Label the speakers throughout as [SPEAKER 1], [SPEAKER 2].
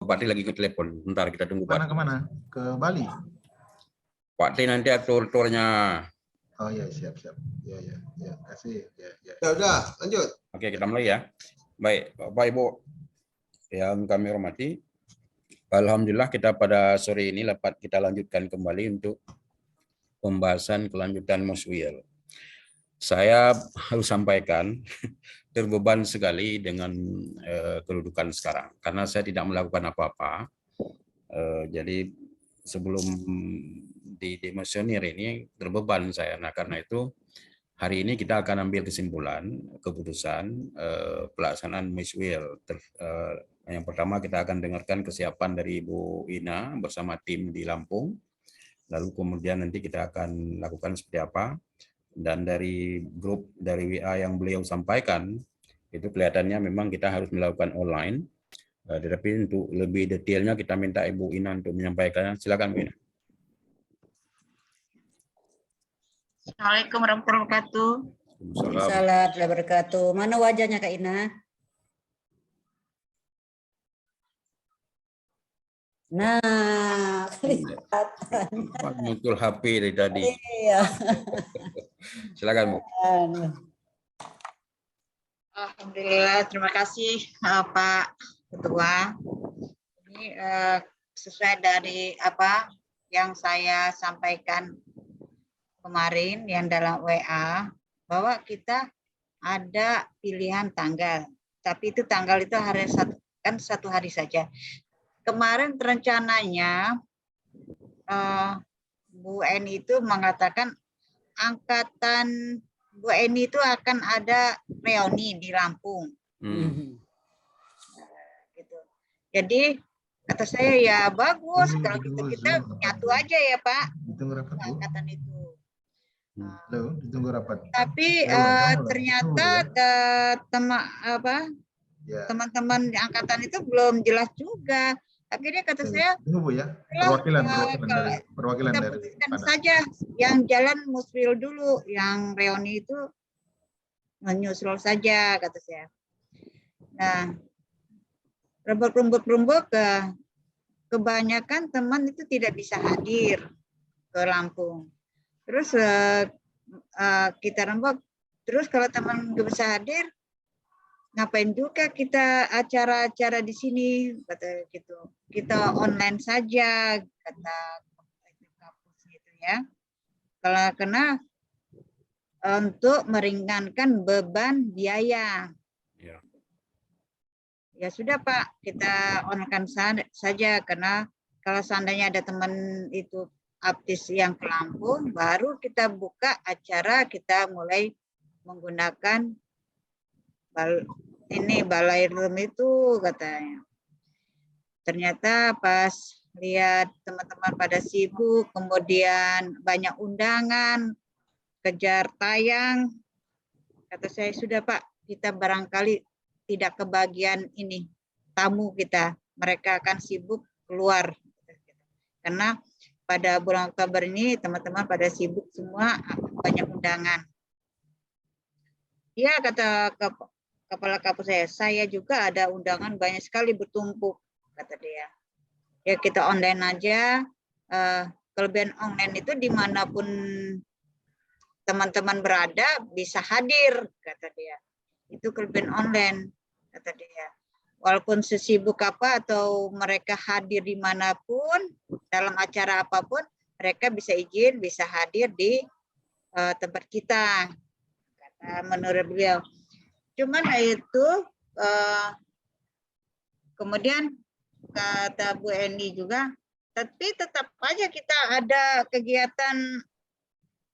[SPEAKER 1] Pak T lagi ke telepon. Bentar kita tunggu Pak.
[SPEAKER 2] Kemana? Ke Bali?
[SPEAKER 1] Pak T nanti atur-aturnya.
[SPEAKER 2] Oh ya, siap. Ya, kasih. Ya.
[SPEAKER 3] Udah, lanjut.
[SPEAKER 1] Oke, kita mulai ya. Baik, Bapak Ibu yang kami hormati, alhamdulillah kita pada sore ini dapat kita lanjutkan kembali untuk pembahasan kelanjutan Muswil. Saya harus sampaikan terbeban sekali dengan kedudukan sekarang karena saya tidak melakukan apa-apa. Jadi sebelum didemosionir ini terbeban saya. Nah, karena itu hari ini kita akan ambil keputusan pelaksanaan Muswil. Yang pertama kita akan dengarkan kesiapan dari Ibu Ina bersama tim di Lampung. Lalu kemudian nanti kita akan lakukan seperti apa. Dan dari grup dari WA yang beliau sampaikan, itu kelihatannya memang kita harus melakukan online. Tetapi untuk lebih detailnya kita minta Ibu Ina untuk menyampaikannya. Silakan Bu Ina.
[SPEAKER 4] Assalamualaikum warahmatullahi wabarakatuh.
[SPEAKER 1] Waalaikumsalam
[SPEAKER 5] warahmatullahi wabarakatuh. Mana wajahnya Kak Ina? Nah, kelihatan.
[SPEAKER 1] Muncul HP dari tadi.
[SPEAKER 5] Iya.
[SPEAKER 1] Silakan Bu.
[SPEAKER 4] Alhamdulillah, terima kasih Pak Ketua. Ini sesuai dari apa yang saya sampaikan kemarin yang dalam WA, bahwa kita ada pilihan tanggal, tapi itu tanggal itu satu hari saja. Kemarin rencananya Bu Eni itu mengatakan angkatan Bu Eni itu akan ada reuni di Lampung. Gitu. Jadi kata saya ya bagus kalau kita nyatu aja ya Pak.
[SPEAKER 2] Ditunggu rapat, Bu.
[SPEAKER 4] Angkatan itu.
[SPEAKER 2] Halo, ditunggu rapat.
[SPEAKER 4] Tapi ternyata teman-teman di angkatan itu belum jelas juga. Akhirnya kata saya,
[SPEAKER 2] tunggu Bu ya. Perwakilan
[SPEAKER 4] kita
[SPEAKER 2] dari
[SPEAKER 4] putuskan
[SPEAKER 2] mana?
[SPEAKER 4] saja yang jalan Muswil dulu, yang reuni itu menyusul saja kata saya. Nah, rembuk kebanyakan teman itu tidak bisa hadir ke Lampung. Terus kita rembuk, terus kalau teman nggak bisa hadir, ngapain juga kita acara-acara di sini, kata gitu. Kita online saja, kata kampus gitu ya. Kalau kena untuk meringankan beban biaya. Ya sudah Pak, kita online saja karena kalau seandainya ada teman itu aktif yang ke Lampung, baru kita buka acara, kita mulai menggunakan balai room itu katanya. Ternyata pas lihat teman-teman pada sibuk, kemudian banyak undangan, kejar tayang, kata saya sudah Pak, kita barangkali tidak kebagian ini tamu kita, mereka akan sibuk keluar. Karena pada bulan Oktober ini teman-teman pada sibuk semua, banyak undangan. Iya kata kepala kampus saya juga ada undangan banyak sekali bertumpuk, kata dia. Ya kita online aja, kelebihan online itu dimanapun teman-teman berada bisa hadir, kata dia. Itu kelebihan online, kata dia. Walaupun sesibuk apa atau mereka hadir dimanapun, dalam acara apapun, mereka bisa izin, bisa hadir di tempat kita, kata menurut beliau. Cuman itu kemudian kata Bu Eni juga, tapi tetap aja kita ada kegiatan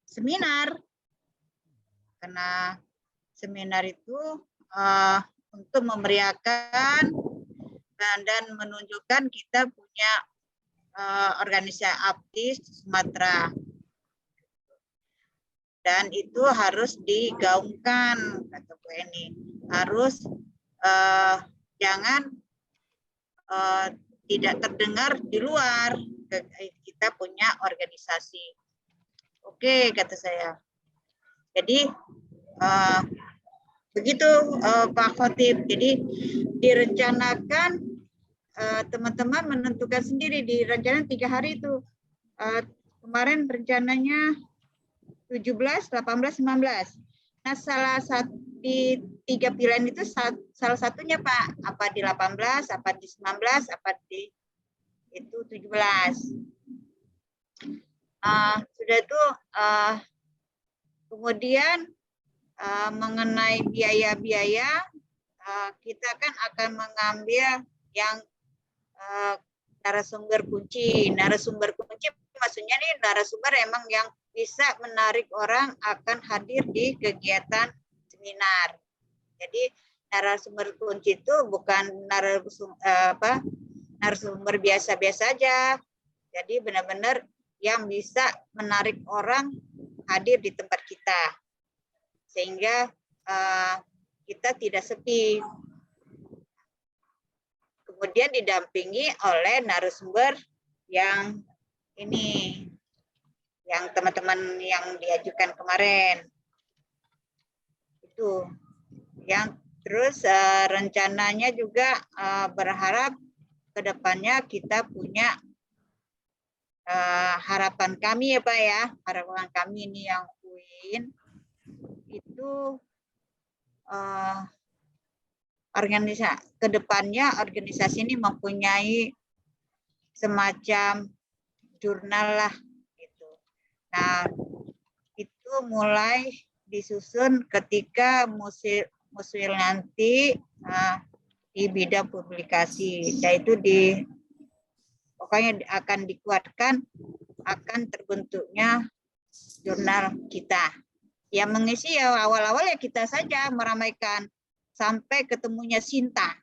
[SPEAKER 4] seminar, karena seminar itu untuk memeriahkan dan menunjukkan kita punya organisasi aktif Sumatera. Dan itu harus digaungkan, kata Bu Eni. Harus jangan tidak terdengar di luar. Kita punya organisasi. Oke, kata saya. Jadi begitu Pak Khotib. Jadi direncanakan teman-teman menentukan sendiri di rencana 3 hari itu. Kemarin rencananya 17, 18, 19. Nah, salah satu di 3 pilihan itu salah satunya Pak, apa di 18, apa di 19, apa di itu 17. Sudah itu kemudian mengenai biaya-biaya, kita kan akan mengambil yang narasumber kunci. Narasumber kunci maksudnya nih narasumber emang yang bisa menarik orang akan hadir di kegiatan seminar. Jadi narasumber kunci itu bukan narasumber biasa-biasa aja. Jadi benar-benar yang bisa menarik orang hadir di tempat kita. Sehingga kita tidak sepi. Kemudian didampingi oleh narasumber yang ini, yang teman-teman yang diajukan kemarin. Itu. Yang terus rencananya juga berharap ke depannya kita punya harapan kami ya Pak ya, harapan kami ini yang UIN itu organisasi ini mempunyai semacam jurnal lah gitu. Nah, itu mulai disusun ketika Muswil nanti di bidang publikasi, yaitu pokoknya akan dikuatkan akan terbentuknya jurnal kita. Yang mengisi ya awal-awal ya kita saja meramaikan sampai ketemunya Sinta.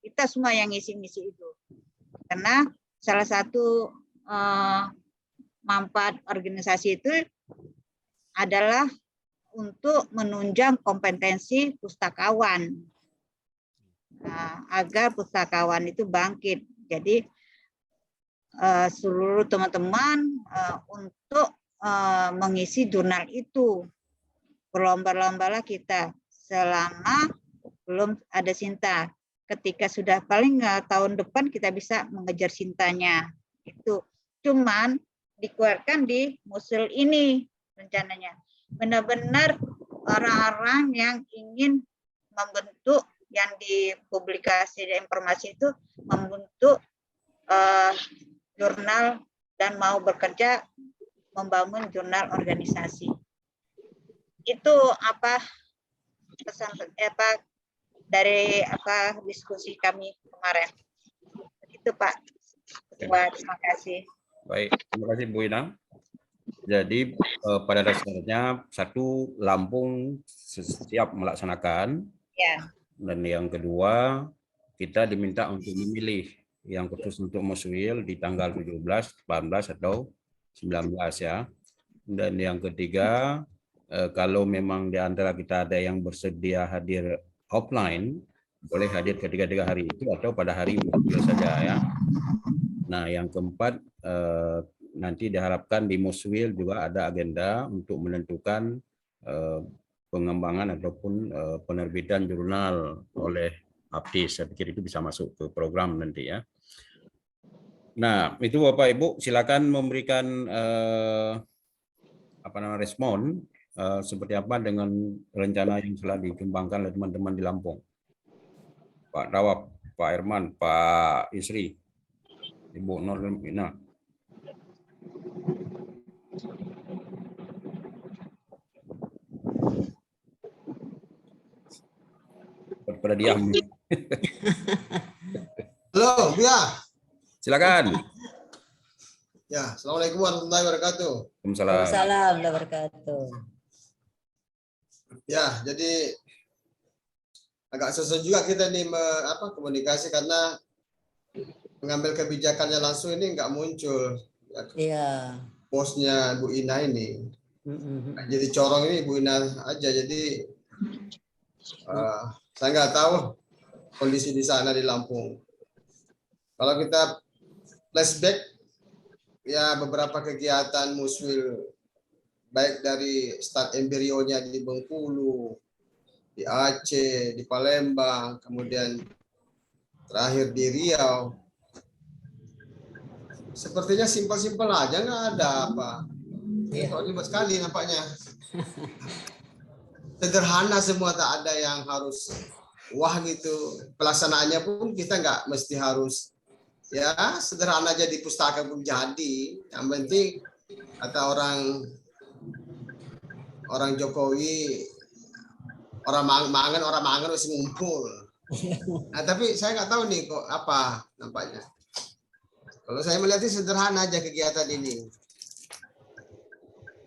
[SPEAKER 4] Kita semua yang ngisi-ngisi itu. Karena salah satu manfaat organisasi itu adalah untuk menunjang kompetensi pustakawan. Agar pustakawan itu bangkit. Jadi seluruh teman-teman untuk mengisi jurnal itu. Berlomba-lombalah kita selama belum ada Sinta. Ketika sudah paling tahun depan kita bisa mengejar Sintanya. Itu cuman dikeluarkan di Muswil ini rencananya. Benar-benar orang-orang yang ingin membentuk yang di publikasi dan informasi itu membentuk jurnal dan mau bekerja membangun jurnal organisasi. Itu pesan dari diskusi kami kemarin. Itu Pak Ketua, terima kasih.
[SPEAKER 1] Baik, terima kasih Bu Ina. Jadi pada dasarnya satu, Lampung siap melaksanakan.
[SPEAKER 4] Ya.
[SPEAKER 1] Dan yang kedua, kita diminta untuk memilih yang khusus untuk Muswil di tanggal 17, 18 atau 19 ya. Dan yang ketiga, kalau memang di antara kita ada yang bersedia hadir offline, boleh hadir ketiga hari itu atau pada hari Muswil saja ya. Nah, yang keempat, nanti diharapkan di Muswil juga ada agenda untuk menentukan pengembangan ataupun penerbitan jurnal oleh APTIS. Saya pikir itu bisa masuk ke program nanti ya. Nah, itu Bapak Ibu silakan memberikan respon seperti apa dengan rencana yang telah dikembangkan oleh teman-teman di Lampung. Pak Rawab, Pak Herman, Pak Isri, Ibu Nurlina. Pada diam.
[SPEAKER 2] Halo, Bia.
[SPEAKER 1] Silakan.
[SPEAKER 2] Ya, Assalamualaikum warahmatullahi wabarakatuh.
[SPEAKER 1] Waalaikumsalam.
[SPEAKER 5] Waalaikumsalam warahmatullahi wabarakatuh.
[SPEAKER 2] Ya, jadi agak susah juga kita nih komunikasi karena mengambil kebijakannya langsung ini nggak muncul.
[SPEAKER 5] Iya.
[SPEAKER 2] Posnya Bu Ina ini. Jadi corong ini Bu Ina aja. Jadi saya nggak tahu kondisi di sana di Lampung. Kalau kita flashback, ya beberapa kegiatan Muswil, baik dari start embrionya di Bengkulu, di Aceh, di Palembang, kemudian terakhir di Riau. Sepertinya simpel-simpel aja, nggak ada apa.
[SPEAKER 5] Iya.
[SPEAKER 2] Kok ribet sekali nampaknya. Sederhana semua, tak ada yang harus wah gitu. Pelaksanaannya pun kita nggak mesti harus ya sederhana aja di pustaka pun jadi. Yang penting kata orang Jokowi, orang mangan masih ngumpul. Nah, tapi saya nggak tahu nih kok apa nampaknya. Kalau saya melihatnya sederhana aja kegiatan ini.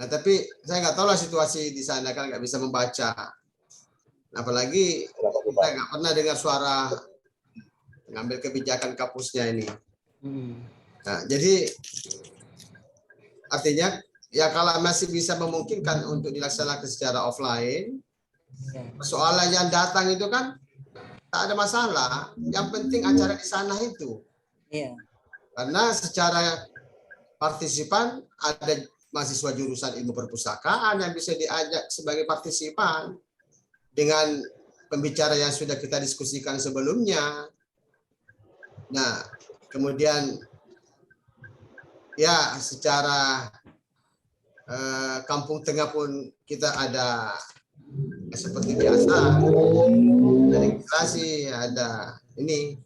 [SPEAKER 2] Nah, tapi saya nggak tahu lah situasi di sana, kan nggak bisa membaca. Apalagi kita nggak pernah dengar suara mengambil kebijakan kapusnya ini. Nah, jadi artinya ya kalau masih bisa memungkinkan untuk dilaksanakan secara offline, persoalan yang datang itu kan tak ada masalah. Yang penting acara di sana itu.
[SPEAKER 5] Iya.
[SPEAKER 2] Karena secara partisipan ada mahasiswa jurusan ilmu perpustakaan yang bisa diajak sebagai partisipan dengan pembicara yang sudah kita diskusikan sebelumnya. Nah, kemudian ya secara Kampung Tengah pun kita ada seperti biasa, ada registrasi, ada ini.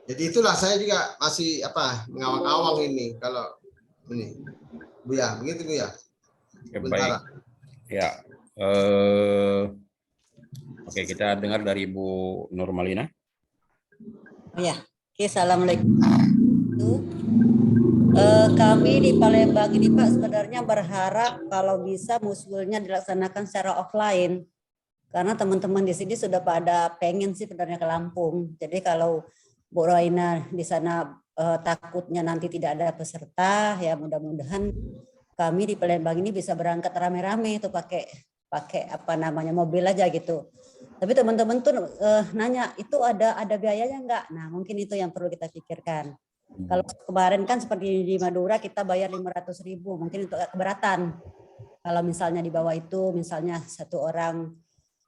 [SPEAKER 2] Jadi itulah saya juga masih mengawang-awang ini kalau ini. Buya, begitu Buya.
[SPEAKER 1] Ya, baik. Ya. Oke, kita dengar dari Bu Nurmalina.
[SPEAKER 5] Oh ya, oke, assalamualaikum. Kami di Palembang ini Pak sebenarnya berharap kalau bisa muswilnya dilaksanakan secara offline, karena teman-teman di sini sudah pada pengen sih sebenarnya ke Lampung. Jadi kalau Bu Roina di sana takutnya nanti tidak ada peserta, ya mudah-mudahan kami di Palembang ini bisa berangkat rame-rame itu pakai mobil aja gitu. Tapi teman-teman tuh nanya itu ada biayanya enggak? Nah mungkin itu yang perlu kita pikirkan. Kalau kemarin kan seperti di Madura kita bayar 500.000, mungkin itu keberatan. Kalau misalnya di bawah itu, misalnya satu orang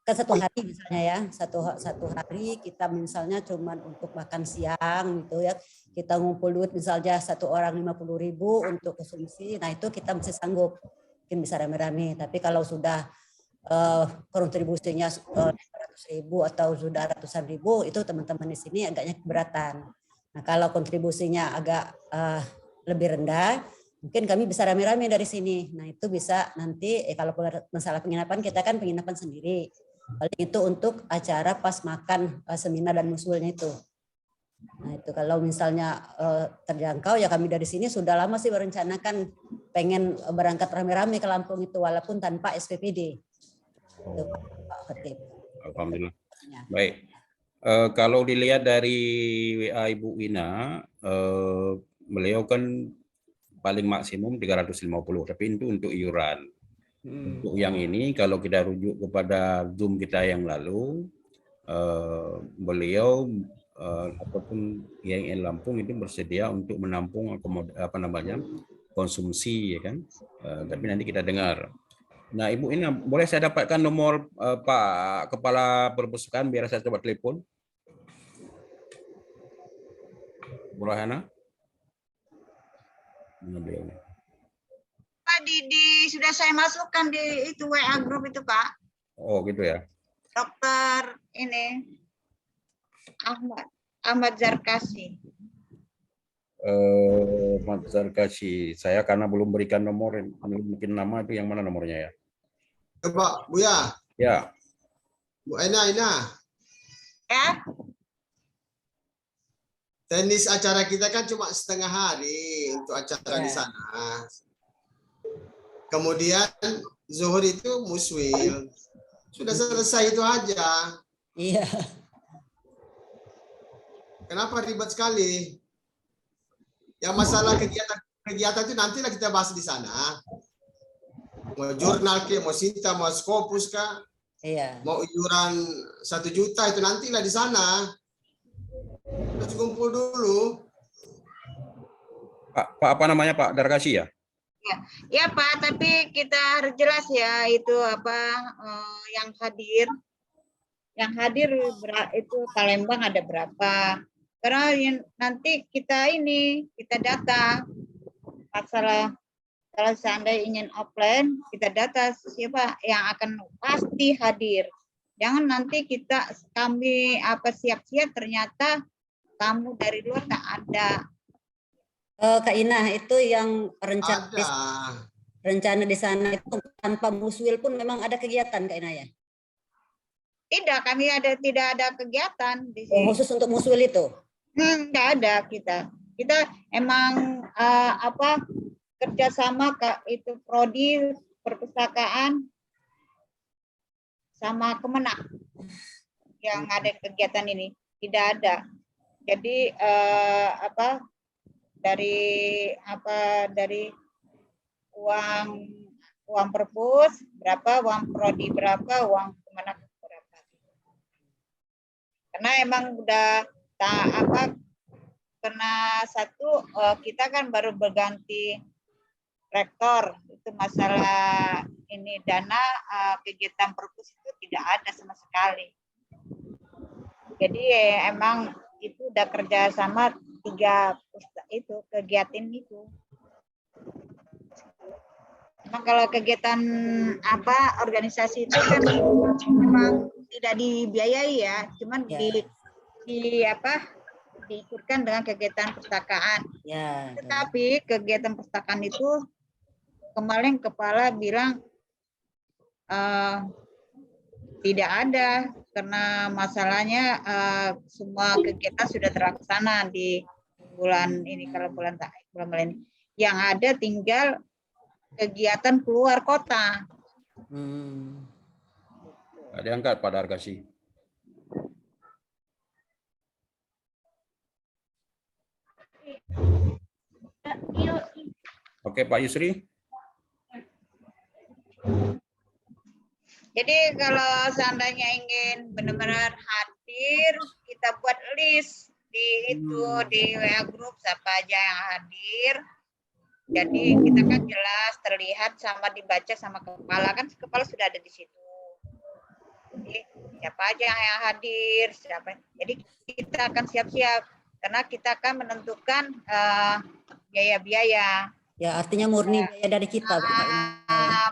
[SPEAKER 5] kan satu hari misalnya ya, satu hari kita misalnya cuman untuk makan siang gitu ya, kita ngumpul duit misalnya satu orang 50.000 untuk konsumsi, nah itu kita masih sanggup, mungkin bisa rame-rame. Tapi kalau sudah kontribusinya 100.000 atau sudah ratusan ribu, itu teman-teman di sini agaknya keberatan. Nah, kalau kontribusinya agak lebih rendah, mungkin kami bisa rame-rame dari sini. Nah, itu bisa nanti kalau masalah penginapan, kita kan penginapan sendiri. Paling itu untuk acara pas makan seminar dan muswilnya itu. Nah, itu kalau misalnya terjangkau, ya kami dari sini sudah lama sih merencanakan pengen berangkat rame-rame ke Lampung itu, walaupun tanpa SPPD. Itu, Pak Khatib.
[SPEAKER 1] Alhamdulillah. Baik. Kalau dilihat dari WA Ibu Wina, beliau kan paling maksimum 350, tapi itu untuk iuran. Untuk yang ini, kalau kita rujuk kepada Zoom kita yang lalu, beliau ataupun IAIN Lampung itu bersedia untuk menampung konsumsi, ya kan? Tapi nanti kita dengar. Nah, Ibu ini boleh saya dapatkan nomor Pak Kepala Perpustakaan biar saya coba telepon. Bu Rahana?
[SPEAKER 4] Pak sudah saya masukkan di itu WA group itu Pak.
[SPEAKER 1] Oh gitu ya.
[SPEAKER 4] Dokter ini Ahmad Zarkasi.
[SPEAKER 1] Ahmad Zarkasi. Saya karena belum berikan nomor, mungkin nama itu yang mana nomornya ya?
[SPEAKER 2] Coba Buya.
[SPEAKER 1] Ya.
[SPEAKER 2] Bu Aina.
[SPEAKER 4] Ya.
[SPEAKER 2] Tenis acara kita kan cuma setengah hari untuk acara di sana. Kemudian zuhur itu muswil. Sudah selesai itu aja.
[SPEAKER 5] Iya.
[SPEAKER 2] Kenapa ribet sekali? Yang masalah kegiatan itu nantilah kita bahas di sana. Mau jurnal ke, mau Sinta, mau Scopus kah?
[SPEAKER 5] Iya.
[SPEAKER 2] Mau iuran 1 juta itu nantilah di sana. Harus kumpul dulu.
[SPEAKER 1] Pak apa namanya Pak Darkasi ya?
[SPEAKER 4] Ya Pak, tapi kita harus jelas ya itu yang hadir. yang hadir itu Palembang ada berapa. Karena nanti kita data masalah kalau seandainya ingin offline, kita data siapa yang akan pasti hadir. Jangan nanti kami siap-siap ternyata tamu dari luar tak ada.
[SPEAKER 5] Kak Ina, itu yang
[SPEAKER 2] Ada.
[SPEAKER 5] rencana di sana itu tanpa muswil pun memang ada kegiatan Kak Ina ya?
[SPEAKER 4] Tidak, kami tidak ada kegiatan di
[SPEAKER 5] Oh,
[SPEAKER 4] sini.
[SPEAKER 5] khusus untuk muswil itu?
[SPEAKER 4] Nggak ada kita. Kita emang kerjasama itu prodi perpustakaan sama Kemenak yang ada kegiatan ini. Tidak ada. Jadi dari uang perpus berapa, uang prodi berapa, uang Kemenak berapa. Karena emang udah karena kita kan baru berganti rektor, itu masalah ini dana kegiatan perpus itu tidak ada sama sekali. Jadi emang itu udah kerja sama 3 itu kegiatan itu. Emang kalau kegiatan organisasi itu kan memang tidak dibiayai ya, cuman diikutkan dengan kegiatan perpustakaan.
[SPEAKER 5] Ya.
[SPEAKER 4] Tetapi kegiatan perpustakaan itu kemarin kepala bilang tidak ada karena masalahnya semua kegiatan sudah terlaksana di bulan ini. Kalau bulan ini yang ada tinggal kegiatan keluar kota.
[SPEAKER 1] Ada angkat Pak Dargasi. Oke Pak Yusri.
[SPEAKER 4] Jadi kalau seandainya ingin benar-benar hadir, kita buat list di WA group siapa aja yang hadir. Jadi kita kan jelas terlihat sama dibaca sama kepala, kan kepala sudah ada di situ. Jadi siapa aja yang hadir, siapa. Jadi kita akan siap-siap karena kita akan menentukan biaya-biaya.
[SPEAKER 5] Ya, artinya murni biaya dari kita.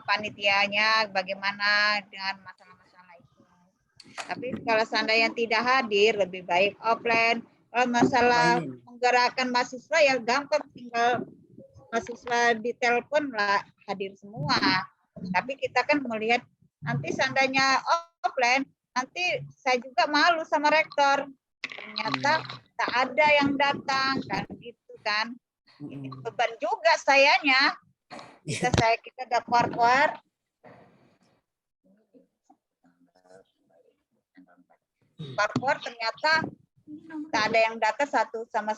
[SPEAKER 4] Panitianya bagaimana dengan masalah-masalah itu. Tapi kalau seandainya tidak hadir, lebih baik offline. Kalau masalah menggerakkan mahasiswa ya gampang, tinggal mahasiswa di telepon lah hadir semua. Tapi kita kan melihat nanti seandainya offline, nanti saya juga malu sama rektor. Ternyata tak ada yang datang kan gitu kan. Ini beban juga sayanya. Kita ada keluar ternyata tak ada yang data satu sama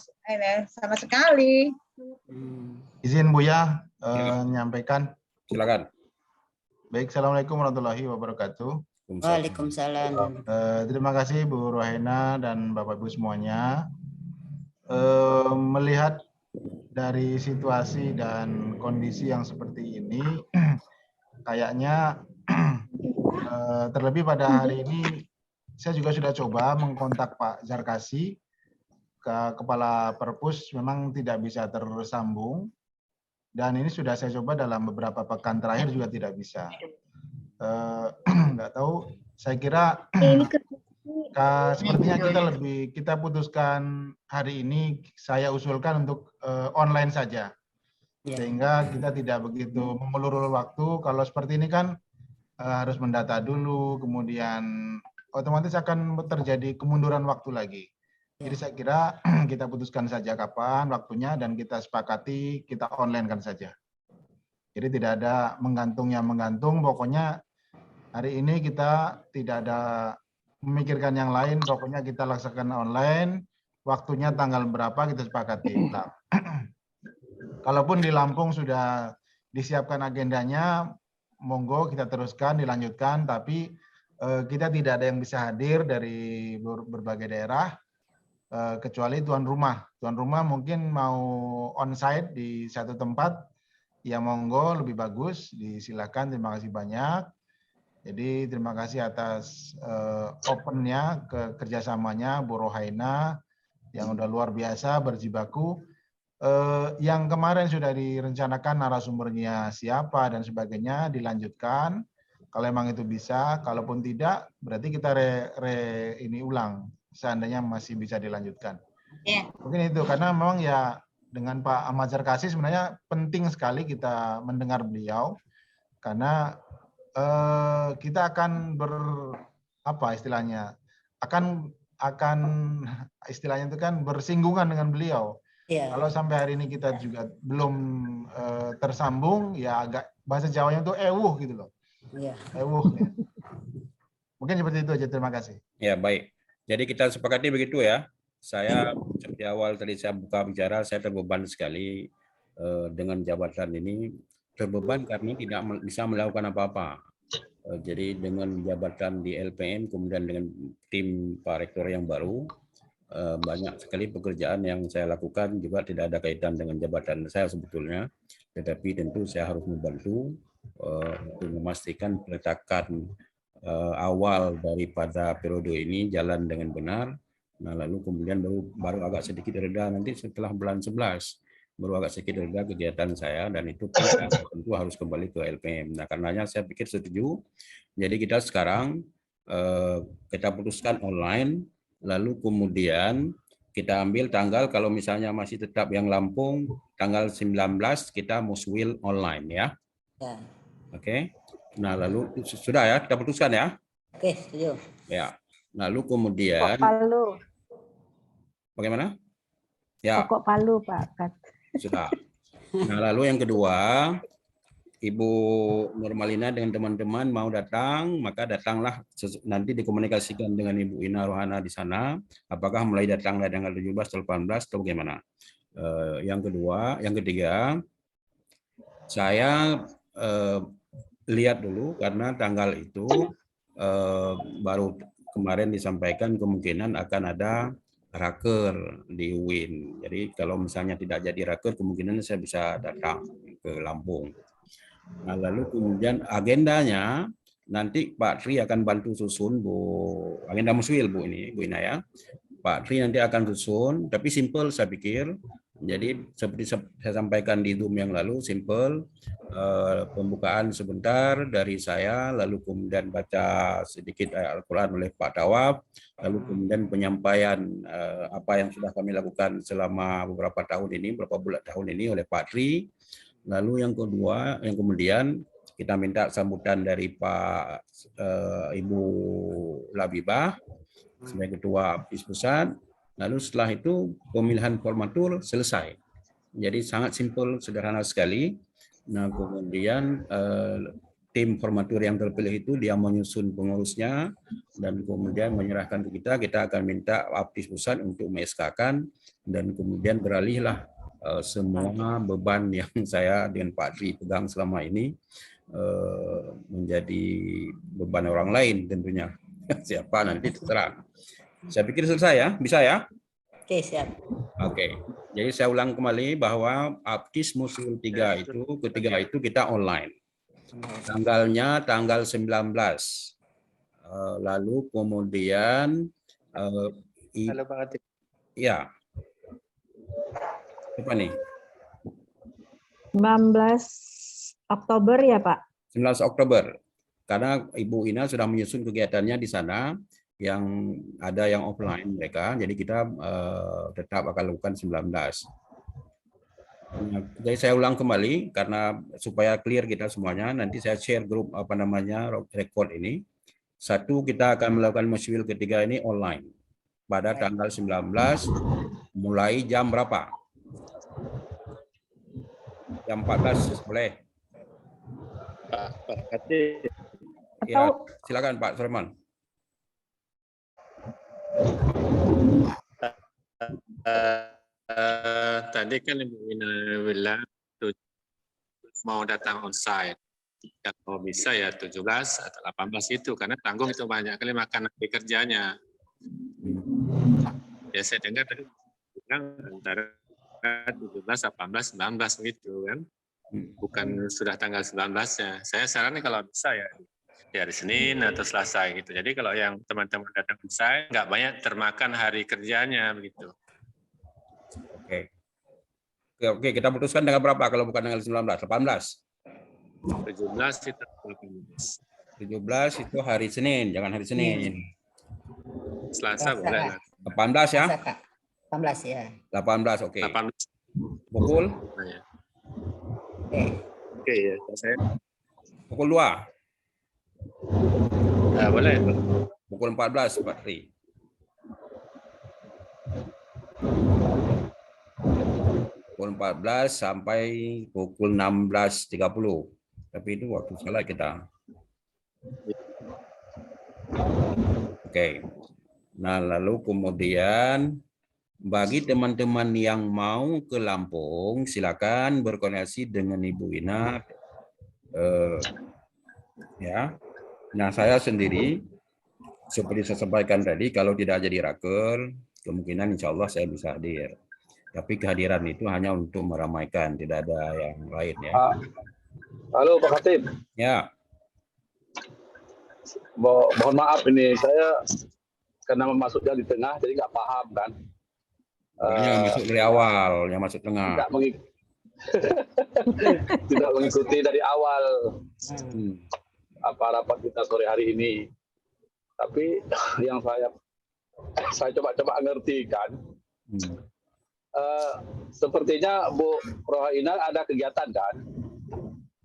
[SPEAKER 4] sekali.
[SPEAKER 3] Izin Buya menyampaikan.
[SPEAKER 1] Silakan.
[SPEAKER 3] Baik, Assalamualaikum warahmatullahi wabarakatuh.
[SPEAKER 5] Waalaikumsalam.
[SPEAKER 3] Terima kasih Bu Rohena dan Bapak Ibu semuanya. Melihat dari situasi dan kondisi yang seperti ini, kayaknya terlebih pada hari ini saya juga sudah coba mengkontak Pak Zarkasi, Kepala Perpus, memang tidak bisa tersambung. Dan ini sudah saya coba dalam beberapa pekan terakhir juga tidak bisa. Nggak tahu, saya kira sepertinya kita putuskan hari ini, saya usulkan untuk online saja. Sehingga kita tidak begitu mengulur waktu. Kalau seperti ini kan harus mendata dulu, kemudian otomatis akan terjadi kemunduran waktu lagi. Jadi saya kira kita putuskan saja kapan waktunya dan kita sepakati kita online kan saja. Jadi tidak ada menggantung, pokoknya hari ini kita tidak ada memikirkan yang lain, pokoknya kita laksanakan online, waktunya tanggal berapa kita sepakati. Nah, kalaupun di Lampung sudah disiapkan agendanya, monggo kita teruskan, dilanjutkan, tapi kita tidak ada yang bisa hadir dari berbagai daerah, kecuali tuan rumah. Tuan rumah mungkin mau onsite di satu tempat, ya monggo lebih bagus, disilakan, terima kasih banyak. Jadi terima kasih atas opennya kerjasamanya Bu Rohaina yang udah luar biasa berjibaku. Yang kemarin sudah direncanakan narasumbernya siapa dan sebagainya dilanjutkan. Kalau memang itu bisa, kalaupun tidak berarti kita ini ulang seandainya masih bisa dilanjutkan.
[SPEAKER 4] Ya.
[SPEAKER 3] Mungkin itu karena memang ya dengan Pak Ahmad Zarkasi sebenarnya penting sekali kita mendengar beliau karena kita akan istilahnya akan istilahnya itu kan bersinggungan dengan beliau.
[SPEAKER 5] Iya.
[SPEAKER 3] Kalau sampai hari ini kita juga belum tersambung, ya agak bahasa Jawanya itu ewuh gitu loh.
[SPEAKER 5] Iya.
[SPEAKER 3] Ewuh. Ya. Mungkin seperti itu aja. Terima kasih.
[SPEAKER 1] Ya, baik. Jadi kita sepakati begitu ya. Saya seperti awal tadi saya buka bicara, saya terbeban sekali dengan jabatan ini. Terbeban karena tidak bisa melakukan apa-apa. Jadi dengan jabatan di LPM, kemudian dengan tim Pak Rektor yang baru, banyak sekali pekerjaan yang saya lakukan juga tidak ada kaitan dengan jabatan saya sebetulnya. Tetapi tentu saya harus membantu untuk memastikan peletakan awal daripada periode ini jalan dengan benar. Nah, lalu kemudian baru agak sedikit reda nanti setelah bulan 11 baru agak sedikit reda kegiatan saya dan itu tentu harus kembali ke LPM. Nah, karenanya saya pikir setuju. Jadi kita sekarang kita putuskan online, lalu kemudian kita ambil tanggal kalau misalnya masih tetap yang Lampung tanggal 19 kita muswil online ya.
[SPEAKER 5] Ya.
[SPEAKER 1] Oke. Nah, lalu sudah ya, kita putuskan ya.
[SPEAKER 5] Oke, setuju.
[SPEAKER 1] Ya. Lalu kemudian
[SPEAKER 6] Palu.
[SPEAKER 1] bagaimana? Ya.
[SPEAKER 6] Pokok Palu, Pak.
[SPEAKER 1] Sudah. Nah, lalu yang kedua, Ibu Nurmalina dengan teman-teman mau datang, maka datanglah nanti dikomunikasikan dengan Ibu Ina Rohana di sana. Apakah mulai datang dari tanggal 17 atau 18 atau bagaimana? Yang ketiga, saya lihat dulu karena tanggal itu baru kemarin disampaikan kemungkinan akan ada raker di UIN. Jadi kalau misalnya tidak jadi raker, kemungkinan saya bisa datang ke Lampung. Nah, lalu kemudian agendanya nanti Pak Tri akan bantu susun Bu, agenda muswil Bu ini, Bu Ina ya. Pak Tri nanti akan susun, tapi simple saya pikir. Jadi seperti saya sampaikan di Zoom yang lalu, simple, pembukaan sebentar dari saya, lalu kemudian baca sedikit ayat Al-Quran oleh Pak Tawab, lalu kemudian penyampaian apa yang sudah kami lakukan selama beberapa tahun ini, beberapa bulan tahun ini oleh Pak Tri. Lalu yang kedua, yang kemudian kita minta sambutan dari Pak Ibu Labibah sebagai Ketua APIS Pusat. Lalu setelah itu pemilihan formatur selesai. Jadi sangat simpel, sederhana sekali. Nah, kemudian tim formatur yang terpilih itu dia menyusun pengurusnya dan kemudian menyerahkan ke kita. Kita akan minta APIS Pusat untuk mengeskakan dan kemudian beralihlah semua beban yang saya dengan Pak Tri pegang selama ini menjadi beban orang lain tentunya. Siapa nanti terserah. Saya pikir selesai ya, bisa ya?
[SPEAKER 5] Oke, siap.
[SPEAKER 1] Oke, jadi saya ulang kembali bahwa APKIS Muswil 3 itu, ketiga itu kita online. Tanggalnya tanggal 19. Lalu kemudian
[SPEAKER 7] Halo Pak Ati.
[SPEAKER 1] Ya. Apa nih?
[SPEAKER 6] 19 Oktober ya Pak?
[SPEAKER 1] 19 Oktober. Karena Ibu Ina sudah menyusun kegiatannya di sana, yang ada yang offline mereka, jadi kita tetap akan lakukan 19. Jadi saya ulang kembali karena supaya clear kita semuanya, nanti saya share grup record ini. Satu, kita akan melakukan muswil ketiga ini online pada tanggal 19 mulai jam berapa? Jam 14 boleh?
[SPEAKER 7] Pak Ati.
[SPEAKER 1] Ya, silakan Pak Surman.
[SPEAKER 7] Tadi kan Ibu Ina bilang mau datang onsite. Kalau bisa ya 17 atau 18 itu karena tanggung itu banyak kali makan nanti kerjanya. Ya saya dengar tadi bilang antara 17, 18, 19 gitu kan. Bukan sudah tanggal 19-nya. Saya sarannya kalau bisa ya di hari Senin atau Selasa gitu. Jadi kalau yang teman-teman datang onsite nggak banyak termakan hari kerjanya begitu.
[SPEAKER 1] Oke. Oke, kita putuskan tanggal berapa kalau bukan tanggal 19? 18.
[SPEAKER 7] 17 itu
[SPEAKER 1] 17 itu hari Senin, jangan hari Senin.
[SPEAKER 7] Selasa
[SPEAKER 5] Selasa,
[SPEAKER 7] boleh
[SPEAKER 5] Kak.
[SPEAKER 7] lah.
[SPEAKER 1] 18 ya?
[SPEAKER 5] Selasa, Kak. 18 ya.
[SPEAKER 1] 18, oke.
[SPEAKER 7] 18.
[SPEAKER 1] Pukul?
[SPEAKER 7] Ya.
[SPEAKER 5] Oke.
[SPEAKER 7] Oke ya, saya
[SPEAKER 1] Pukul 2.
[SPEAKER 7] boleh.
[SPEAKER 1] Pukul 14, Pak Tri. Pukul 14 sampai pukul 16.30. Tapi itu waktu salah kita. Oke. Nah, lalu kemudian bagi teman-teman yang mau ke Lampung, silakan berkoordinasi dengan Ibu Ina. Ya. Nah, saya sendiri seperti saya sampaikan tadi, kalau tidak jadi raker, kemungkinan insya Allah saya bisa hadir. Tapi kehadiran itu hanya untuk meramaikan, tidak ada yang lain ya.
[SPEAKER 8] Halo Pak Khatib.
[SPEAKER 1] Ya.
[SPEAKER 8] Mohon maaf ini saya karena masuknya di tengah jadi nggak paham kan.
[SPEAKER 1] Yang masuk dari awal, yang masuk tengah.
[SPEAKER 8] Tidak mengikuti dari awal apa rapat kita sore hari ini. Tapi yang saya coba ngerti kan. Sepertinya Bu Rohaina ada kegiatan kan?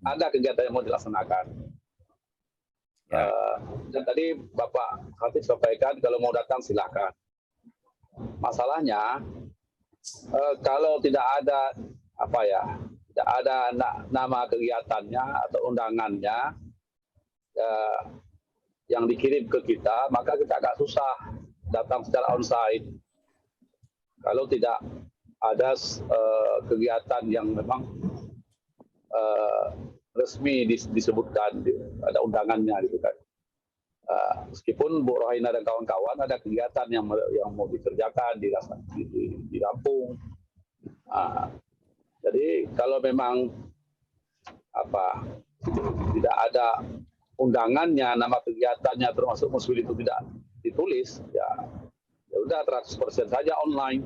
[SPEAKER 8] Ada kegiatan yang mau dilaksanakan. Dan tadi Bapak Khatib sampaikan kalau mau datang silakan. Masalahnya kalau tidak ada tidak ada nama kegiatannya atau undangannya yang dikirim ke kita, maka kita agak susah datang secara onsite. Kalau tidak ada kegiatan yang memang resmi disebutkan, ada undangannya gitu kan. Meskipun Bu Rohaina dan kawan-kawan ada kegiatan yang mau dikerjakan di Lampung. Jadi kalau memang tidak ada undangannya, nama kegiatannya termasuk Muswil itu tidak ditulis, ya udah 100% saja online.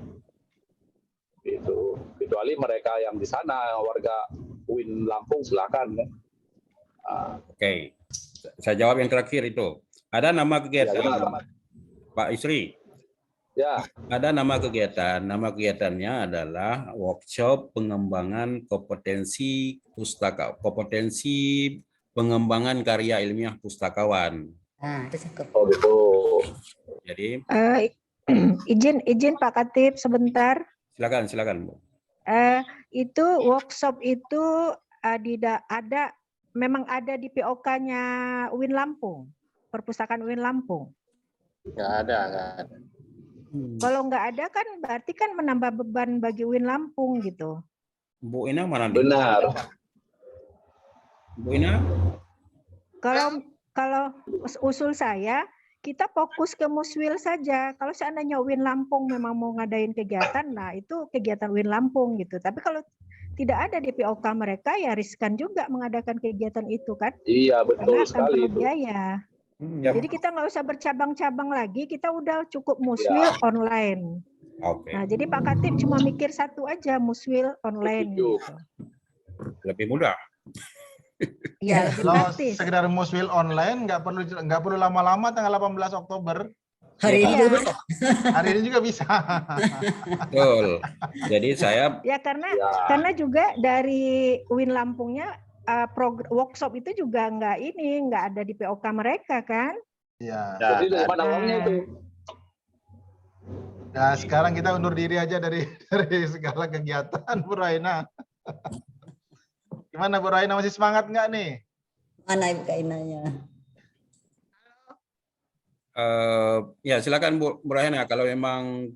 [SPEAKER 8] Itu kecuali mereka yang di sana warga UIN Lampung silakan kan.
[SPEAKER 1] Oke. Saya jawab yang terakhir itu. Ada nama kegiatan,
[SPEAKER 8] Ya,
[SPEAKER 1] Pak Isri.
[SPEAKER 8] Ya.
[SPEAKER 1] Ada nama kegiatan. Nama kegiatannya adalah workshop pengembangan kompetensi pengembangan karya ilmiah pustakawan.
[SPEAKER 5] Nah, itu cukup.
[SPEAKER 8] Oh gitu.
[SPEAKER 1] Jadi
[SPEAKER 6] Izin Pak Khatib sebentar.
[SPEAKER 1] silakan Bu.
[SPEAKER 6] Itu workshop itu memang ada di POK-nya UIN Lampung, perpustakaan UIN Lampung.
[SPEAKER 7] Nggak ada.
[SPEAKER 6] Kalau nggak ada kan berarti kan menambah beban bagi UIN Lampung gitu.
[SPEAKER 1] Bu Ina mana?
[SPEAKER 8] Benar.
[SPEAKER 1] Bu Ina?
[SPEAKER 6] Kalau usul saya, kita fokus ke Muswil saja. Kalau seandainya UIN Lampung memang mau ngadain kegiatan, nah itu kegiatan UIN Lampung gitu. Tapi kalau tidak ada di POK mereka, ya riskan juga mengadakan kegiatan itu kan.
[SPEAKER 8] Iya betul
[SPEAKER 6] Karena akan
[SPEAKER 8] sekali
[SPEAKER 6] perlu
[SPEAKER 8] itu.
[SPEAKER 6] biaya.
[SPEAKER 1] Ya.
[SPEAKER 6] Jadi kita nggak usah bercabang-cabang lagi, kita udah cukup Muswil online.
[SPEAKER 1] Oke.
[SPEAKER 6] Nah, jadi Pak Khatib cuma mikir satu aja, Muswil online.
[SPEAKER 8] Setuju.
[SPEAKER 6] Gitu.
[SPEAKER 1] Lebih mudah.
[SPEAKER 6] Ya, lebih
[SPEAKER 3] Kalau
[SPEAKER 6] praktis.
[SPEAKER 3] sekedar Muswil online nggak perlu lama-lama tanggal 18 Oktober.
[SPEAKER 5] Hari ini
[SPEAKER 6] Iya.
[SPEAKER 5] juga bisa.
[SPEAKER 3] Hari ini juga bisa.
[SPEAKER 1] Betul. Jadi saya
[SPEAKER 6] Ya karena juga dari UIN Lampungnya workshop itu juga nggak ada di POK mereka kan?
[SPEAKER 3] Iya.
[SPEAKER 8] Jadi dari mana uangnya itu?
[SPEAKER 3] Nah, sekarang kita undur diri aja dari segala kegiatan, Bu Rohaina. Gimana Bu Rohaina, masih semangat nggak nih?
[SPEAKER 5] Mana Ibu Kainanya?
[SPEAKER 1] ya silakan Bu Rohaina, kalau memang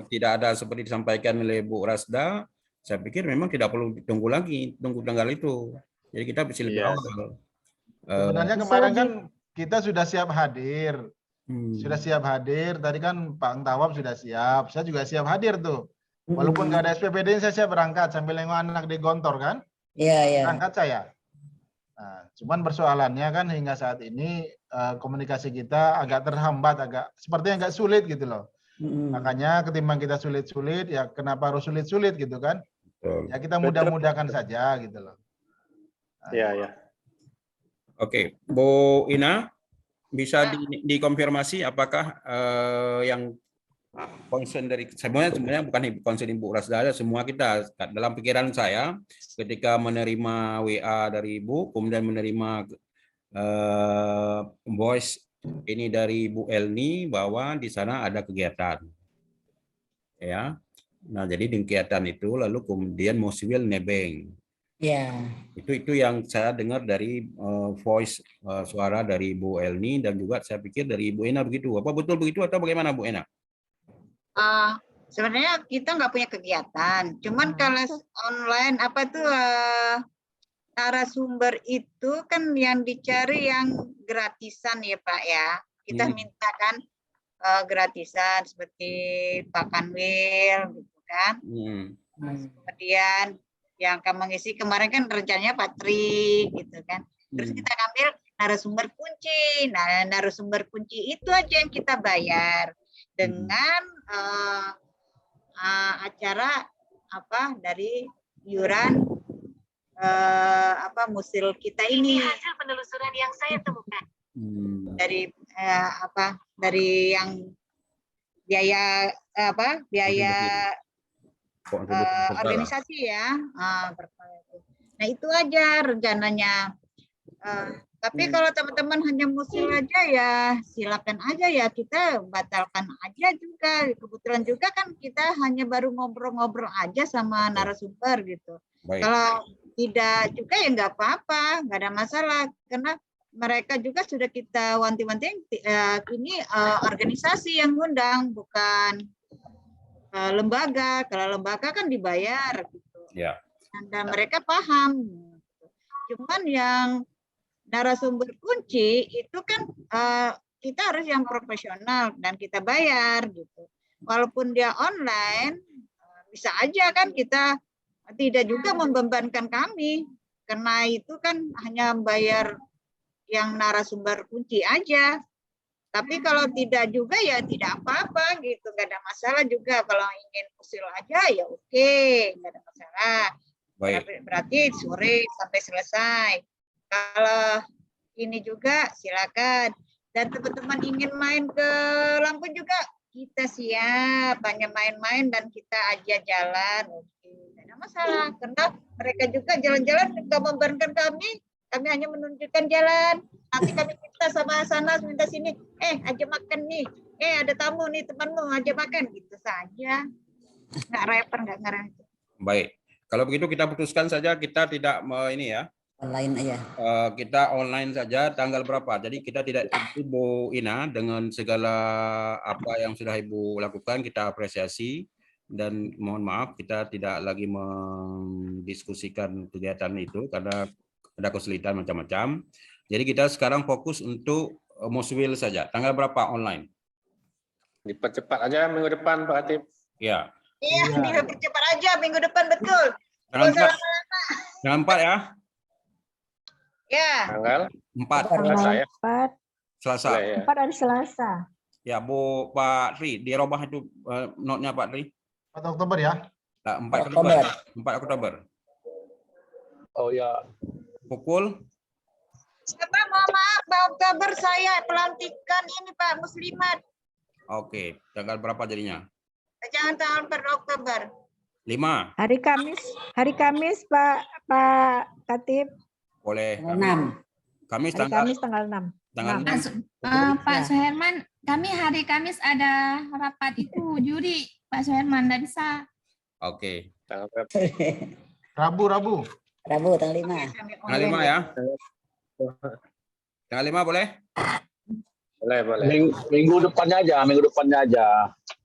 [SPEAKER 1] tidak ada seperti disampaikan oleh Bu Rasda, saya pikir memang tidak perlu tunggu tanggal itu. Jadi kita bisa lebih awal.
[SPEAKER 3] Sebenarnya kemarin kan kita sudah siap hadir. Tadi kan Pak Tawab sudah siap. Saya juga siap hadir tuh. Walaupun nggak ada SPPD, saya siap berangkat sambil nengok anak di Gontor kan.
[SPEAKER 5] Iya.
[SPEAKER 3] Berangkat saya. Nah, cuman persoalannya kan hingga saat ini komunikasi kita agak terhambat, sepertinya agak sulit gitu loh. Makanya ketimbang kita sulit-sulit, ya kenapa harus sulit-sulit gitu kan?
[SPEAKER 1] Betul.
[SPEAKER 3] Ya kita mudah-mudahkan saja gitu loh.
[SPEAKER 7] Ya, ya.
[SPEAKER 1] Oke, Bu Ina, bisa dikonfirmasi apakah yang concern dari sebenarnya bukan concern Ibu Rasda, semua kita dalam pikiran saya ketika menerima WA dari Ibu, kemudian menerima voice ini dari Bu Elni bahwa di sana ada kegiatan, ya. Nah, jadi di kegiatan itu lalu kemudian Muswil nebeng.
[SPEAKER 5] Ya.
[SPEAKER 1] Itu yang saya dengar dari voice suara dari Bu Elni dan juga saya pikir dari Bu Ena begitu. Apa betul begitu atau bagaimana Bu Ena?
[SPEAKER 4] Sebenarnya kita nggak punya kegiatan. Cuman kalau online apa tuh narasumber itu kan yang dicari yang gratisan ya Pak ya. Kita mintakan gratisan seperti Pak Kanwil gitu kan. Kemudian yang akan mengisi kemarin kan rencananya Pak Tri gitu kan. Terus kita ambil narasumber kunci. Nah, narasumber kunci itu aja yang kita bayar dengan acara apa dari iuran musil kita ini. Hasil penelusuran yang saya temukan. Dari dari yang biaya organisasi ya. Nah itu aja rencananya. Tapi kalau teman-teman hanya musil aja ya silakan aja ya, kita batalkan aja juga. Kebetulan juga kan kita hanya baru ngobrol-ngobrol aja sama narasumber gitu.
[SPEAKER 1] Baik.
[SPEAKER 4] Kalau tidak juga ya nggak apa-apa, nggak ada masalah karena mereka juga sudah kita wanti-wanti ini organisasi yang ngundang bukan lembaga. Kalau lembaga kan dibayar gitu.
[SPEAKER 1] Ya.
[SPEAKER 4] Dan mereka paham. Cuman yang narasumber kunci itu kan kita harus yang profesional dan kita bayar gitu. Walaupun dia online bisa aja kan kita tidak juga membebankan kami karena itu kan hanya bayar yang narasumber kunci aja. Tapi kalau tidak juga ya tidak apa-apa gitu, nggak ada masalah juga. Kalau ingin usul aja ya oke, nggak ada masalah.
[SPEAKER 1] Baik.
[SPEAKER 4] Berarti sore sampai selesai. Kalau ini juga silakan. Dan teman-teman ingin main ke Lampung juga kita siap, hanya main-main dan kita ajak jalan. Oke, nggak ada masalah. Karena mereka juga jalan-jalan nggak membebankan kami. Kami hanya menunjukkan jalan. Nanti kami minta sama sana, minta sini. Ajak makan nih. Ada tamu nih temanmu, ajak makan. Gitu saja. Nggak repot, nggak ngerti.
[SPEAKER 1] Baik. Kalau begitu kita putuskan saja kita tidak ini ya.
[SPEAKER 5] Online aja.
[SPEAKER 1] Kita online saja tanggal berapa. Jadi kita tidak Ibu Ina dengan segala apa yang sudah Ibu lakukan kita apresiasi dan mohon maaf kita tidak lagi mendiskusikan kegiatan itu karena ada kesulitan macam-macam. Jadi kita sekarang fokus untuk Muswil saja. Tanggal berapa online?
[SPEAKER 7] Dipercepat aja minggu depan Pak Hatip.
[SPEAKER 1] Ya.
[SPEAKER 4] Iya, dipercepat aja minggu depan betul.
[SPEAKER 1] Tanggal 4 ya?
[SPEAKER 4] Ya.
[SPEAKER 7] Tanggal
[SPEAKER 1] 4.
[SPEAKER 7] Selasa ya.
[SPEAKER 6] 4.
[SPEAKER 1] Selasa.
[SPEAKER 7] Ya.
[SPEAKER 6] 4 hari Selasa.
[SPEAKER 1] Ya, Bu Pak Tri, dirubah itu notnya Pak Tri.
[SPEAKER 3] 4 Oktober ya?
[SPEAKER 1] 4 Oktober. 4 Oktober.
[SPEAKER 8] Oh ya.
[SPEAKER 1] Pukul?
[SPEAKER 4] Pak, mohon maaf, Pak Oktober saya pelantikan ini Pak Muslimat.
[SPEAKER 1] Oke, tanggal berapa jadinya?
[SPEAKER 4] Jangan tanggal 4 Oktober.
[SPEAKER 1] 5.
[SPEAKER 6] Hari Kamis Pak Katib.
[SPEAKER 1] Boleh.
[SPEAKER 5] 6.
[SPEAKER 1] Kamis
[SPEAKER 6] Hari
[SPEAKER 1] tanggal
[SPEAKER 6] Kamis tanggal 6.
[SPEAKER 1] tanggal 6.
[SPEAKER 9] Pak Suherman, kami hari Kamis ada rapat itu juri. Pak Suherman nggak bisa.
[SPEAKER 1] Oke.
[SPEAKER 7] Tanggal berapa?
[SPEAKER 3] Rabu.
[SPEAKER 5] Rabu tanggal 5.
[SPEAKER 1] Tanggal 5 ya. Tanggal 5 boleh?
[SPEAKER 7] Boleh.
[SPEAKER 8] Minggu depannya aja.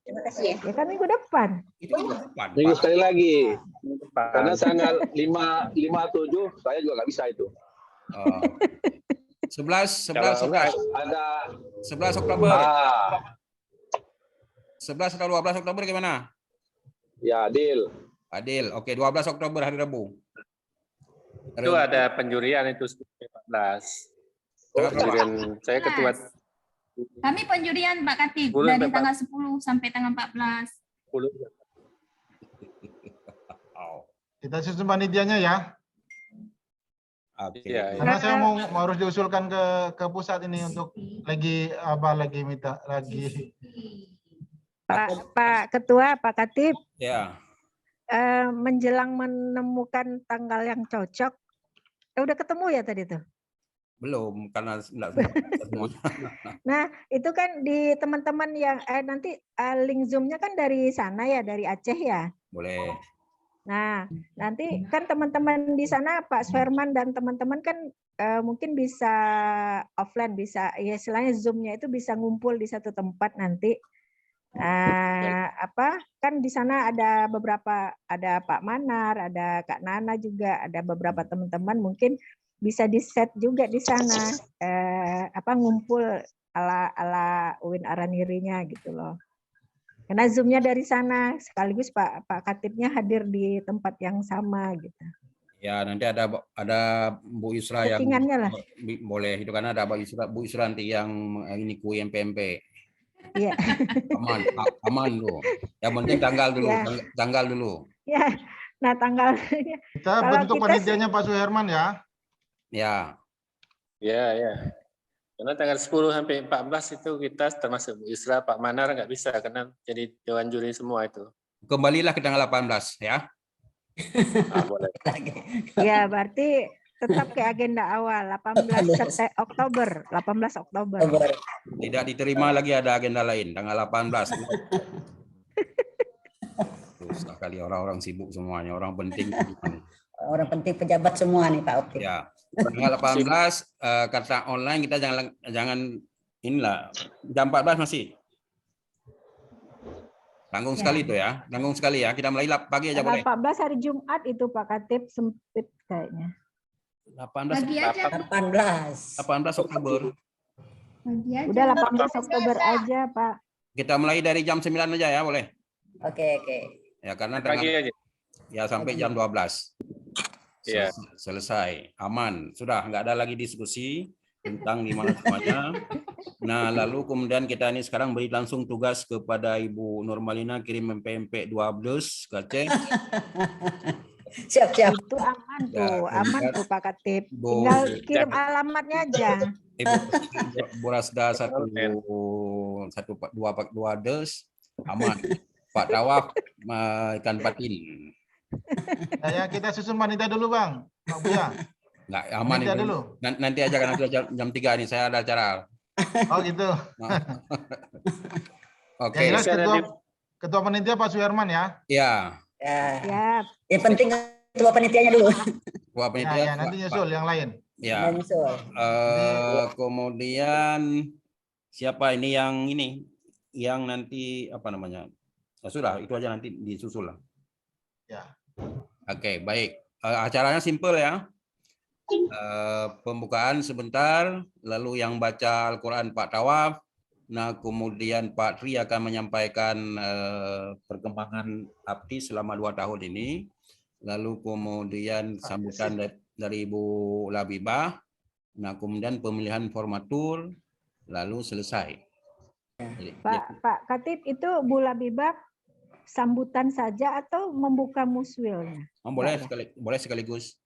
[SPEAKER 4] Terima kasih ya.
[SPEAKER 6] Ya kan minggu depan.
[SPEAKER 1] Itu minggu depan.
[SPEAKER 8] Minggu
[SPEAKER 1] Pak.
[SPEAKER 8] sekali lagi. Karena tanggal 5-7 saya juga nggak bisa itu.
[SPEAKER 1] 11
[SPEAKER 8] Ada
[SPEAKER 1] 11 Oktober. 11 atau 12 Oktober gimana?
[SPEAKER 8] Ya, deal.
[SPEAKER 1] Adil. Oke, 12 Oktober hari Rabu.
[SPEAKER 7] Itu ada penjurian itu. Penjurian saya ketua.
[SPEAKER 9] Kami penjurian Pak Katib
[SPEAKER 7] 10
[SPEAKER 9] dari
[SPEAKER 7] sampai
[SPEAKER 9] tanggal 10 sampai tanggal 14.
[SPEAKER 7] 10.
[SPEAKER 3] Kita susun panitianya ya.
[SPEAKER 1] Oke.
[SPEAKER 7] Iya, iya.
[SPEAKER 3] Karena saya mau harus diusulkan ke pusat ini untuk lagi minta lagi.
[SPEAKER 6] Pak Ketua, Pak Katib,
[SPEAKER 1] Ya,
[SPEAKER 6] menjelang menemukan tanggal yang cocok, udah ketemu ya tadi tuh?
[SPEAKER 1] belum karena enggak semua.
[SPEAKER 6] Nah, itu kan di teman-teman yang nanti link Zoom-nya kan dari sana ya, dari Aceh ya.
[SPEAKER 1] Boleh.
[SPEAKER 6] Nah, nanti kan teman-teman di sana Pak Suherman dan teman-teman kan mungkin bisa offline, bisa ya istilahnya Zoom-nya itu bisa ngumpul di satu tempat nanti. Kan di sana ada beberapa, ada Pak Manar, ada Kak Nana juga, ada beberapa teman-teman mungkin bisa di-set juga di sana ngumpul ala UIN Aranirinya gitu loh. Karena Zoom-nya dari sana, sekaligus Pak Katibnya hadir di tempat yang sama gitu.
[SPEAKER 1] Ya, nanti ada Bu Yusra yang
[SPEAKER 6] Settingannya lah.
[SPEAKER 1] boleh itu karena ada Bu Yusra nanti yang ini PMP.
[SPEAKER 6] Iya.
[SPEAKER 1] Aman loh. Yang penting tanggal dulu,
[SPEAKER 6] Ya.
[SPEAKER 1] tanggal dulu.
[SPEAKER 6] Ya. Nah, tanggal
[SPEAKER 3] Kita bentuk panitianya Pak Suherman ya.
[SPEAKER 1] Ya.
[SPEAKER 7] Ya, ya. Karena tanggal 10 sampai 14 itu kita termasuk Bu Yusra, Pak Manar nggak bisa karena jadi dewan juri semua itu.
[SPEAKER 1] Kembalilah ke tanggal 18 ya.
[SPEAKER 7] Boleh.
[SPEAKER 6] Ya, berarti tetap ke agenda awal 18 Oktober.
[SPEAKER 1] Tidak diterima lagi ada agenda lain tanggal 18. Susah kali orang-orang sibuk semuanya, orang penting.
[SPEAKER 5] Orang penting pejabat semua nih Pak Optik.
[SPEAKER 1] Ya. Tanggal 18 kata online kita jangan inilah jam 14 masih. Tanggung sekali itu ya. Tanggung sekali ya. Kita mulai pagi aja boleh.
[SPEAKER 6] 14 hari Jumat itu Pak Katib sempit kayaknya.
[SPEAKER 1] 18
[SPEAKER 9] Pagi aja.
[SPEAKER 5] 18
[SPEAKER 1] Oktober.
[SPEAKER 9] Pagi aja.
[SPEAKER 6] Udah 18 Oktober aja, Pak.
[SPEAKER 1] Kita mulai dari jam 9 aja ya, boleh?
[SPEAKER 5] Oke.
[SPEAKER 1] Ya, karena
[SPEAKER 7] Pagi aja.
[SPEAKER 1] ya sampai jam 12.
[SPEAKER 7] Iya.
[SPEAKER 1] Selesai, aman. Sudah, nggak ada lagi diskusi tentang gimana semuanya. Nah, lalu kemudian kita ini sekarang beri langsung tugas kepada Ibu Nurmalina kirim PMP 12 ke Aceh.
[SPEAKER 5] Siap.
[SPEAKER 6] Itu aman tuh, aman tuh Pak Katib. Tinggal kirim alamatnya aja.
[SPEAKER 1] Ibu Rasda 1 2 dus aman. Pak Tawaf ikan patin.
[SPEAKER 3] Ya, kita susun panitia dulu Bang. Pak Buya.
[SPEAKER 1] Nggak aman
[SPEAKER 3] Panitia
[SPEAKER 1] itu.
[SPEAKER 3] dulu.
[SPEAKER 1] Nanti aja karena sudah jam 3 nih saya ada acara.
[SPEAKER 3] Oh gitu.
[SPEAKER 1] Oke.
[SPEAKER 3] Yang jelas ketua panitia Pak Suherman ya.
[SPEAKER 1] Ya.
[SPEAKER 6] Ya.
[SPEAKER 5] Yang penting ketua panitianya dulu.
[SPEAKER 1] Ketua panitia.
[SPEAKER 3] Ya, nanti nyusul yang lain.
[SPEAKER 1] Ya. Kemudian siapa ini yang nanti apa namanya? Ya sudah, itu aja nanti disusul lah.
[SPEAKER 3] Ya.
[SPEAKER 1] Oke, baik. Acaranya simple ya. Pembukaan sebentar, lalu yang baca Al-Quran Pak Tawaf. Nah, kemudian Pak Tri akan menyampaikan perkembangan APTI selama 2 tahun ini. Lalu kemudian sambutan dari Ibu Labibah. Nah, kemudian pemilihan formatur, lalu selesai.
[SPEAKER 6] Pak Katib, itu Bu Labibah sambutan saja atau membuka muswilnya?
[SPEAKER 1] Boleh sekaligus.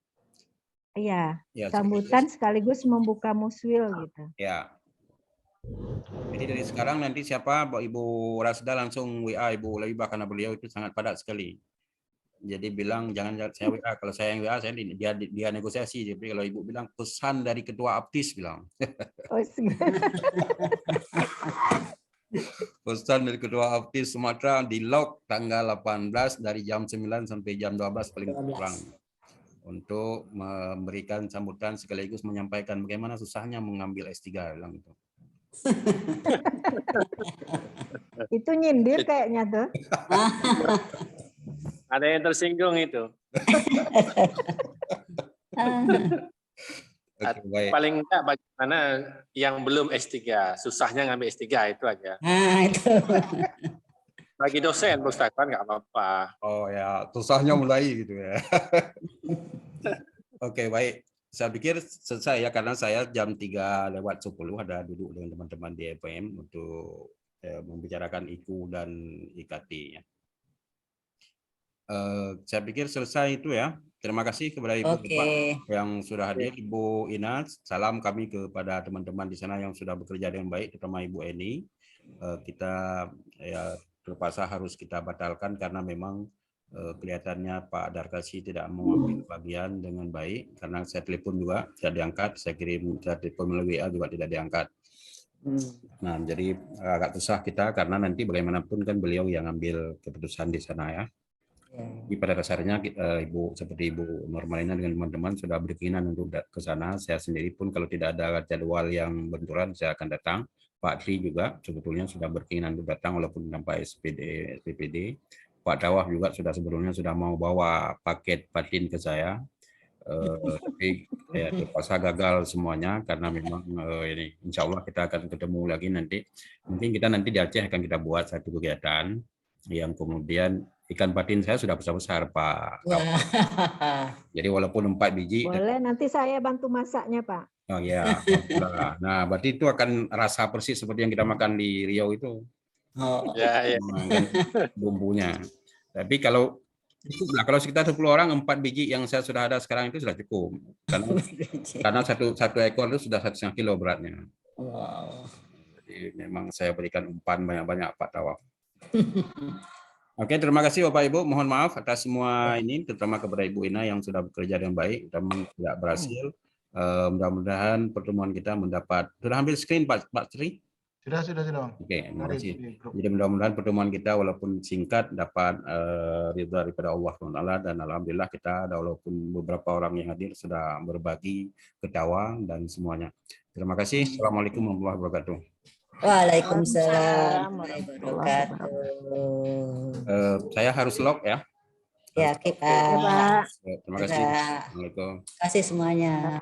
[SPEAKER 6] Iya,
[SPEAKER 1] Ya,
[SPEAKER 6] sambutan sekaligus membuka muswil gitu.
[SPEAKER 1] Ya. Jadi dari sekarang nanti siapa Ibu Rasda langsung WA Ibu Labibah karena beliau itu sangat padat sekali. Jadi bilang jangan saya WA, kalau saya yang WA dia negosiasi. Jadi kalau Ibu bilang pesan dari ketua APTIS bilang. Pesan dari ketua APTIS Sumatera di lock tanggal 18 dari jam 9 sampai jam 12 paling kurang. Untuk memberikan sambutan sekaligus menyampaikan bagaimana susahnya mengambil S3 bilang itu.
[SPEAKER 6] Itu nyindir kayaknya tuh.
[SPEAKER 7] Ada yang tersinggung itu.
[SPEAKER 1] Oke, baik.
[SPEAKER 7] Paling enggak bagaimana yang belum S3, susahnya ngambil S3 itu aja.
[SPEAKER 5] Nah, itu.
[SPEAKER 7] Bagi dosen, Ustaz kan nggak apa-apa.
[SPEAKER 1] Oh ya, susahnya mulai gitu ya. Oke, baik. Saya pikir selesai ya, karena saya jam 3:10 ada duduk dengan teman-teman di EPM untuk membicarakan IKU dan IKT ya. Saya pikir selesai itu ya. Terima kasih kepada Ibu Bapak yang sudah hadir. Ibu Ina, salam kami kepada teman-teman di sana yang sudah bekerja dengan baik, terutama Ibu Eni. Kita ya terpaksa harus kita batalkan karena memang kelihatannya Pak Darkasi tidak mengambil bagian dengan baik, karena saya telepon juga tidak diangkat, saya telepon melalui WA juga tidak diangkat. Nah, jadi agak susah kita karena nanti bagaimanapun kan beliau yang ambil keputusan di sana ya. Jadi pada dasarnya Ibu seperti Ibu Normalina dengan teman-teman sudah berkeinginan untuk ke sana. Saya sendiri pun kalau tidak ada jadwal yang benturan saya akan datang. Pak Tri juga sebetulnya sudah berkeinginan untuk datang walaupun tanpa SPPD. Pak Dawah juga sebelumnya sudah mau bawa paket batin ke saya. Tapi ya, terpaksa gagal semuanya karena memang ini insya Allah kita akan ketemu lagi nanti. Mungkin kita nanti di Aceh akan kita buat satu kegiatan yang kemudian ikan patin saya sudah besar-besar Pak. Jadi walaupun 4 biji.
[SPEAKER 6] Boleh, nanti saya bantu masaknya Pak.
[SPEAKER 1] Oh ya. Nah, berarti itu akan rasa persis seperti yang kita makan di Riau itu.
[SPEAKER 7] Oh ya.
[SPEAKER 1] Bumbunya. Tapi kalau sekitar 10 orang 4 biji yang saya sudah ada sekarang itu sudah cukup. Karena satu ekor itu sudah 1,5 kilo beratnya.
[SPEAKER 5] Wow.
[SPEAKER 1] Jadi memang saya berikan umpan banyak-banyak Pak Tawaf. Oke, terima kasih Bapak Ibu. Mohon maaf atas semua ini, terutama kepada Ibu Ina yang sudah bekerja dengan baik dan tidak berhasil. Mudah-mudahan pertemuan kita mendapat. Sudah ambil screen Pak Tri?
[SPEAKER 3] Sudah.
[SPEAKER 1] Oke, terima kasih. Jadi mudah-mudahan pertemuan kita walaupun singkat dapat ridha daripada Allah SWT, dan alhamdulillah kita ada walaupun beberapa orang yang hadir sudah berbagi ketawa dan semuanya. Terima kasih. Assalamualaikum warahmatullahi wabarakatuh.
[SPEAKER 5] Waalaikumsalam warahmatullahi wabarakatuh.
[SPEAKER 1] Saya harus log ya.
[SPEAKER 5] Ya, oke Pak.
[SPEAKER 1] Terima kasih. Assalamualaikum.
[SPEAKER 5] Terima kasih semuanya.